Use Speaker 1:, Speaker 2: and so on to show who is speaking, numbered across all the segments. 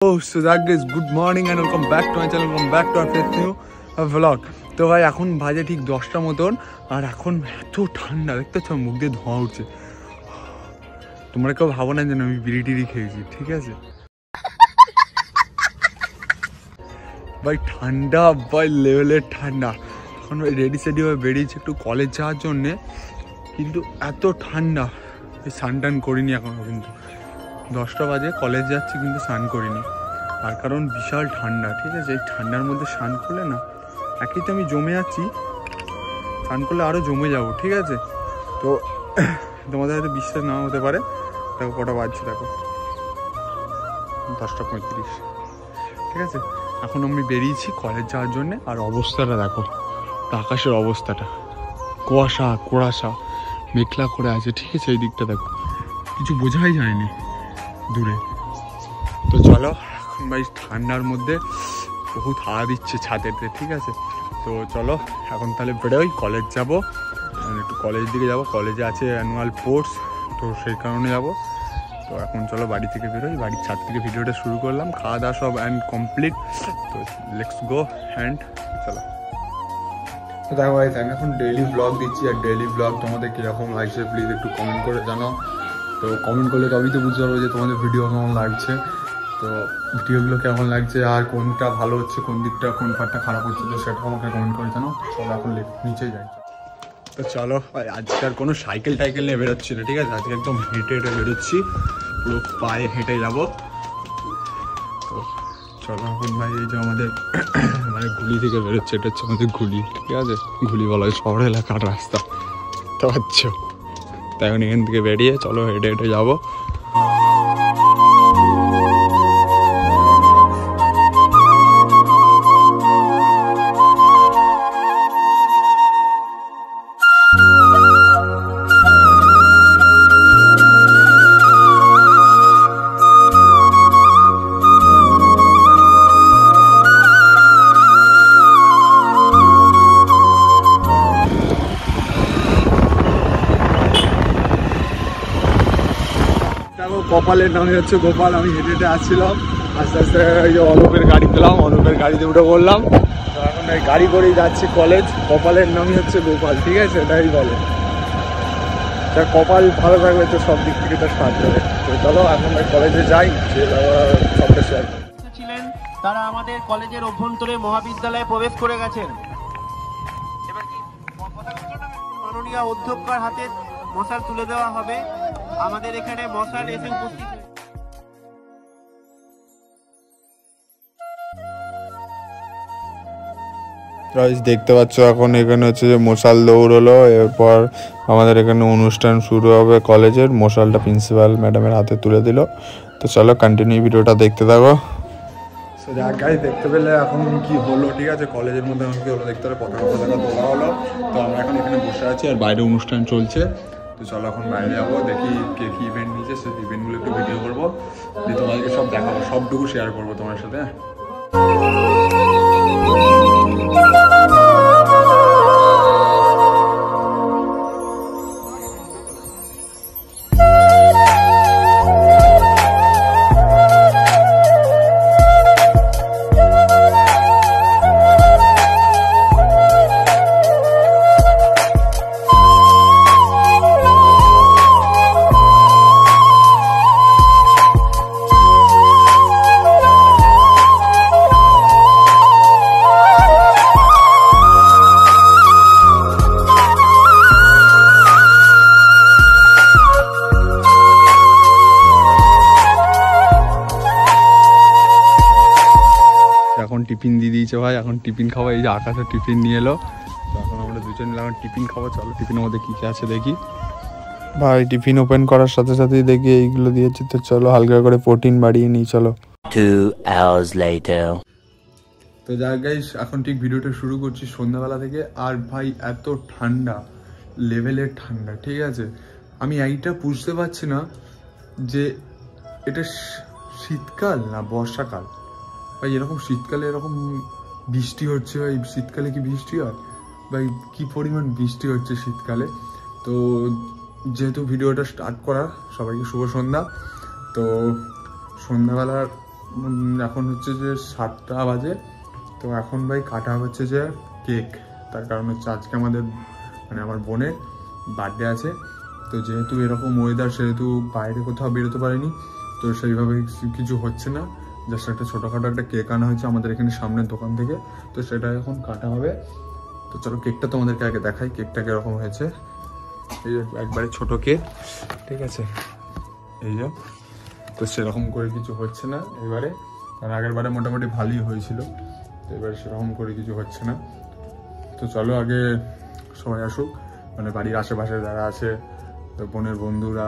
Speaker 1: So that guys, good morning and welcome back to my channel, welcome back to our first new vlog. তো ভাই এখন বাজে ঠিক 10টা মতন আর এখন এত ঠান্ডা দেখতে পাচ্ছ, মুখ দিয়ে ধোঁয়া উঠছে। তোমরা কেউ ভাবো না যেন আমি বিড়ি টিড়ি খেয়েছি, ঠিক আছে ভাই? ঠান্ডা ভাই লেভেলের ঠান্ডা। এখন ভাই রেডি সেডি হয়ে বেরিয়েছি একটু কলেজ যাওয়ার জন্যে, কিন্তু এত ঠান্ডা স্নান টান করিনি এখনও, কিন্তু 10টা বাজে কলেজ যাচ্ছি কিন্তু স্নান করিনি। তার কারণ বিশাল ঠান্ডা, ঠিক আছে? এই ঠান্ডার মধ্যে স্নান করলে না, একই তো আমি জমে যাচ্ছি, স্নান করলে আরও জমে যাব, ঠিক আছে? তো তোমাদের হয়তো বিশ্বাস না হতে পারে, দেখো কটা বাজছে, দেখো 10টা 35, ঠিক আছে? এখন আমি বেরিয়েছি কলেজ যাওয়ার জন্যে, আর অবস্থাটা দেখো, আকাশের অবস্থাটা কুয়াশা মেঘলা করে আছে, ঠিক আছে? এই দিকটা দেখো, কিছু বোঝাই যায়নি দূরে। তো চলো এখন ভাই ঠান্ডার মধ্যে বহুত হাওয়া দিচ্ছে ছাদেতে, ঠিক আছে? তো চলো এখন তাহলে বেরোই, কলেজ যাবো, একটু কলেজের দিকে যাবো, কলেজে আছে অ্যানুয়াল স্পোর্টস, তো সেই কারণে যাবো। তো এখন চলো বাড়ি থেকে বেরোই, বাড়ির ছাদ থেকে ভিডিওটা শুরু করলাম, খাওয়া দাওয়া সব অ্যান্ড কমপ্লিট। তো লেটস গো অ্যান্ড চলো। তো দেখো ভাই, আমি এখন ডেইলি ব্লগ দিচ্ছি, আর ডেইলি ব্লগ তোমাদের কীরকম লাগছে প্লিজ একটু কমেন্ট করে জানাও। তো কমেন্ট করলে তবেই তো বুঝতে পারবো যে তোমাদের ভিডিও কেমন লাগছে, তো ভিডিওগুলো কেমন লাগছে, আর কোনটা ভালো হচ্ছে, কোন দিকটা কোন পার্টটা খারাপ হচ্ছে, তো সেটা আমাকে কমেন্ট করে জানাও। চলো এখন নিচেই যাই। তো চলো আজকে আর কোনো সাইকেল টাইকেল নিয়ে বেরোচ্ছি না, ঠিক আছে? আজকে একদম হেঁটে বেরোচ্ছি, পুরো পায়ে হেঁটে যাবো। তো চলো এখন ভাই, এই যে আমাদের মানে গুলি থেকে বেরোচ্ছে, এটা হচ্ছে আমাদের গুলি, ঠিক আছে? গুলি বলা হয় শহর এলাকার রাস্তা, তো পাচ্ছ। তাই এখন এখান থেকে বেরিয়ে চলো হেঁটে যাবো। কপালের নামে হচ্ছে গোপাল, আমি হেঁটে আসছিলাম, আস্তে আস্তে এই যে অনুপের গাড়ি পেলাম, অনুপের গাড়িতে উঠে পড়লাম। তো এখন এই গাড়ি করেই যাচ্ছি কলেজ। কপালের নামই হচ্ছে গোপাল, ঠিক আছে? এটাই বলে, তার কপাল ভালো থাকবে তো সব দিক থেকে তার সাহায্য হবে। তো চলো এখন কলেজে যাই, সবটা শেয়ার
Speaker 2: ছিলেন তারা আমাদের কলেজের অভ্যন্তরে মহাবিদ্যালয়ে প্রবেশ করে গেছেন। এবার কি মাননীয় অধ্যক্ষের হাতে মশাল তুলে দেওয়া হবে। আমাদের এখানে মশাল এসে উপস্থিত।
Speaker 3: দেখতে পাচ্ছ এখন এখানে হচ্ছে যে মশাল দৌড় হলো, এরপর আমাদের এখানে অনুষ্ঠান শুরু হবে কলেজের। মশালটা প্রিন্সিপাল ম্যাডামের হাতে তুলে দিল। তো চলো কন্টিনিউ ভিডিওটা দেখতে থাকো।
Speaker 1: সো যাক গাইস, দেখতে পেলে এখন কি হলো, ঠিক আছে? কলেজের মধ্যে এখন কি হলো দেখতে পেলে, পতাকা তোলা হলো। তো আমরা এখন এখানে বসে আছি আর বাইরে অনুষ্ঠান চলছে। তো চলো এখন বাইরে যাবো, দেখি কে কি ইভেন্ট নিয়েছে, সেই ইভেন্টগুলো একটু ভিডিও করবো, দিয়ে তোমাদেরকে সব দেখাবো, সবটুকু শেয়ার করবো তোমার সাথে। এখন টিফিন দিয়ে দিয়েছে ভাই, এখন টিফিন খাবো। এই যে আকাশে টিফিন নিয়ে এলো, তো এখন আমরা দুজন মিলে এখন টিফিন খাবো। চলো টিফিনের মধ্যে কী কী আছে দেখি।
Speaker 3: ভাই টিফিন ওপেন করার সাথে সাথেই দেখি এইগুলো দিয়েছে, তো চলো হালকা করে প্রোটিন বাড়িয়ে নিই। চলো
Speaker 4: 2 hours later.
Speaker 1: তো যাক গাইস, এখন ঠিক ভিডিওটা শুরু করছি সন্ধ্যাবেলা থেকে। আর ভাই এত ঠান্ডা, লেভেলের ঠান্ডা, ঠিক আছে? আমি এইটা বুঝতে পারছি না যে এটা শীতকাল না বর্ষাকাল। ভাই এরকম শীতকালে এরকম বৃষ্টি হচ্ছে, ভাই শীতকালে কি বৃষ্টি হয় ভাই? কি পরিমাণ বৃষ্টি হচ্ছে শীতকালে। তো যেহেতু ভিডিওটা স্টার্ট করা, সবাইকে শুভ সন্ধ্যা। তো সন্ধ্যাবেলার এখন হচ্ছে যে 7টা বাজে। তো এখন ভাই কাটা হচ্ছে যে কেক। তার কারণ হচ্ছে আজকে আমাদের মানে আমার বোনের বার্থডে আছে। তো যেহেতু এরকম ওয়েদার, সেহেতু বাইরে কোথাও বেরোতে পারিনি, তো সেইভাবে কিছু হচ্ছে না। জাস্ট একটা ছোটোখাটো একটা কেক আনা হয়েছে আমাদের এখানে সামনের দোকান থেকে, তো সেটা এখন কাটা হবে। তো চলো কেকটা তোমাদেরকে আগে দেখাই, কেকটা কীরকম হয়েছে। এই যে একবারে ছোটো কেক, ঠিক আছে, এই যে। তো সেরকম করে কিছু হচ্ছে না এবারে, কারণ আগের বারে মোটামুটি ভালোই হয়েছিল, তো এবারে সেরকম করে কিছু হচ্ছে না। তো চলো আগে সবাই আসুক, মানে বাড়ির আশেপাশে যারা আছে, তো বোনের বন্ধুরা,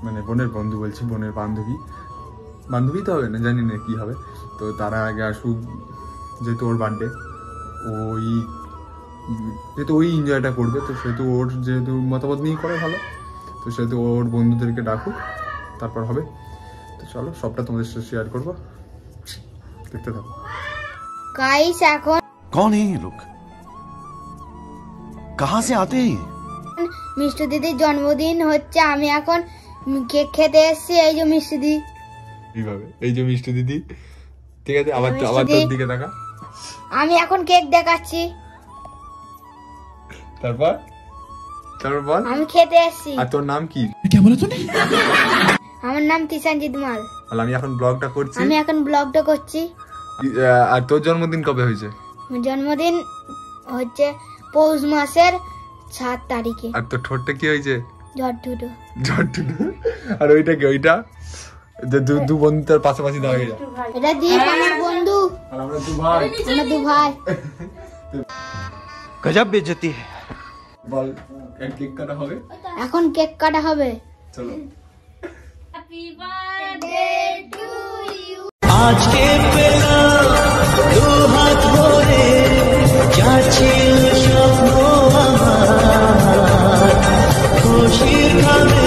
Speaker 1: মানে বোনের বন্ধু বলছি, বোনের বান্ধবী তো হবে না, জানি না কী হবে। তো তারা আগে আসুক, যেহেতু ওর বার্থডে, যেহেতু ওই এনজয়টা করবে, তো সেহেতু ওর যেহেতু মতামত নিয়ে করে ভালো, তো সেহেতু ওর বন্ধুদেরকে ডাকুক, তারপর হবে। তো চলো সবটা তোমাদের সাথে শেয়ার করবো, দেখতে থাকো।
Speaker 5: गाइस এখন
Speaker 6: कौन है ये लोग? कहाँ से आते हैं?
Speaker 5: মিষ্টি দিদির জন্মদিন হচ্ছে, আমি এখন কেক খেতে এসেছি। এই যে মিষ্টি দিদি,
Speaker 1: এইভাবে, এই যে মিষ্টি দিদি, ঠিক আছে, আবার
Speaker 5: মিষ্টি
Speaker 1: আবার তোর
Speaker 5: দিদি।
Speaker 1: দিকে দেখা।
Speaker 5: আমি এখন কেক দেখাচ্ছি,
Speaker 1: তারপর বল,
Speaker 5: আমি খেতে এসেছি।
Speaker 1: আর তোর নাম কি?
Speaker 5: আমার নাম তিশানজিৎ মাল।
Speaker 1: আর আমি এখন ব্লগটা করছি।
Speaker 5: আমি এখন ব্লগটা করছি।
Speaker 1: আর তোর জন্মদিন কবে হয়েছে?
Speaker 5: আমার জন্মদিন হচ্ছে পৌষ মাসের 7 তারিখে।
Speaker 1: আর তোর ঠোঁটটা কি হয়েছে?
Speaker 5: ঝড়টুটো।
Speaker 1: আর ওইটা কি? ওইটা যে দু বন্ধু তার পাশাপাশি দাঁড়িয়ে যায়।
Speaker 5: এটা দীপ আমার বন্ধু,
Speaker 1: আর আমরা দু ভাই।
Speaker 5: আমরা 2 ভাই।
Speaker 6: गजब बेइज्जती है।
Speaker 1: বল, কেক কাটা হবে?
Speaker 5: এখন কেক কাটা হবে।
Speaker 1: চলো।
Speaker 7: আজকে পেলাম দু হাত ভরে, যা ছিল স্বপ্ন আমার, খুশির খাবে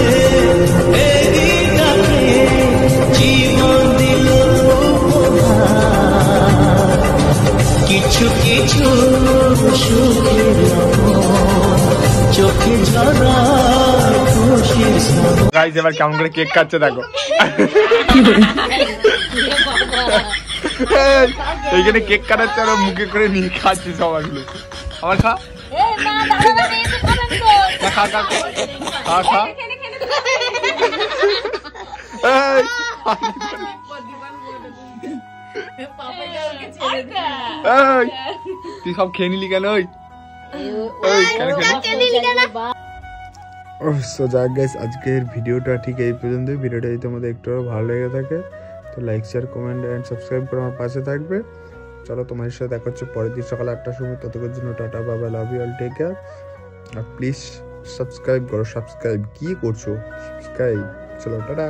Speaker 7: এই দিনটাকে জীবন দিল উপহার। কিছু কিছু সুখের চোখে ঝরায় খুশির স্নান।
Speaker 1: গাইস এবার কেমন করে কেক কাটছে দেখো। এইখানে কেক কাটাচ্ছে আর মুখে করে নিয়ে খাচ্ছি সবাইগুলো। আমার খা, খা খা খা খা। তুই সব খেয়ে নিলি কেন? সো যাক গাইস, আজকের ভিডিওটা ঠিক এই পর্যন্ত। ভিডিওটা যদি তোমাদের একটু ভালো লেগে থাকে তো like, share, comment and subscribe করে আমার পাশে থাকবে। চলো তোমাদের সাথে দেখা হচ্ছে পরের দিন সকাল 8টার সময়। ততক্ষণের জন্য tata, bye bye, love you all, take care. আর প্লিজ সাবস্ক্রাইব করো। সাবস্ক্রাইব কি করছো? সাবস্ক্রাইব। চলো টাটা।